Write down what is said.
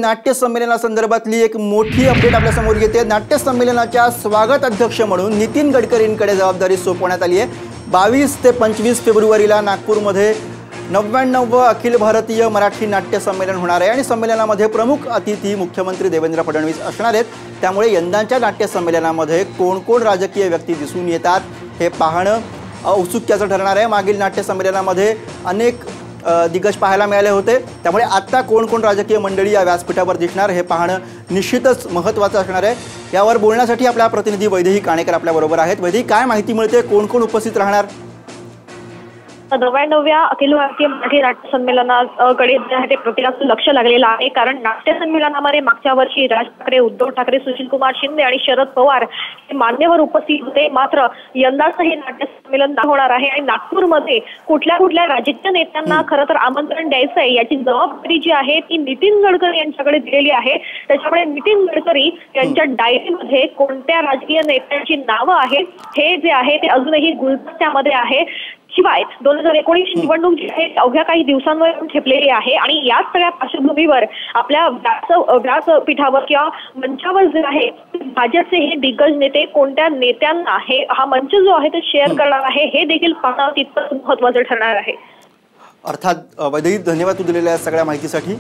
नाट्य संमेलनासंदर्भातली एक मोठी अपडेट आपल्या समोर येते। नाट्य संमेलनाच्या स्वागत अध्यक्ष म्हणून नितीन गडकरींकडे जबाबदारी सोपवण्यात आली आहे। 22 ते 25 फेब्रुवारीला नागपूरमध्ये 99वे अखिल भारतीय मराठी नाट्य संमेलन होणार आहे आणि संमेलनामध्ये प्रमुख अतिथी मुख्यमंत्री देवेंद्र फडणवीस असणार आहेत। त्यामुळे यंदाच्या नाट्य संमेलनामध्ये कोण कोण राजकीय व्यक्ती दिसून येतात हे पाहणं औत्सुक्याचं ठरणार आहे। मागील नाट्य संमेलनामध्ये अनेक दिग्गज पाहायला मिळाले होते, त्यामुळे आता कोण कोण राजकीय मंडळी या व्यासपीठावर दिसणार हे पाहणं निश्चितच महत्त्वाचं असणार आहे। यावर बोलण्यासाठी आपला प्रतिनिधी वैदेही काणेकर आपल्याबरोबर आहेत। वैदेही, काय माहिती मिळते, कोण कोण उपस्थित राहणार? 99व्या अखिल भारतीय मराठी नाट्य संमेलनाकडे जे आहे ते प्रत्येकाचं लक्ष लागलेलं आहे। कारण नाट्य संमेलनामध्ये मागच्या वर्षी राज ठाकरे, उद्धव ठाकरे, सुशील कुमार शिंदे आणि शरद पवार हे मान्यवर उपस्थित होते। मात्र यंदाचं हे नाट्य संमेलन होणार आहे आणि नागपूरमध्ये कुठल्या कुठल्या राजकीय नेत्यांना खरं तर आमंत्रण द्यायचं आहे याची जबाबदारी जी आहे ती नितीन गडकरी यांच्याकडे दिलेली आहे। त्याच्यामुळे नितीन गडकरी यांच्या डायरीमध्ये कोणत्या राजकीय नेत्यांची नावं आहेत हे जे आहे ते अजूनही गुलदस्त्यामध्ये आहे। शिवाय 2019 निवडणूक जी आहे अवघ्या काही दिवसांवर ठेपलेली आहे आणि याच सगळ्या पार्श्वभूमीवर आपल्या व्यासपीठावर किंवा मंचावर जे आहे भाजपचे हे दिग्गज नेते कोणत्या नेत्यांना हा मंच जो आहे ते शेअर करणार आहे हे देखील पाहणं तितकंच महत्त्वाचं ठरणार आहे। अर्थात वैदेही, धन्यवाद तू दिलेल्या सगळ्या माहितीसाठी।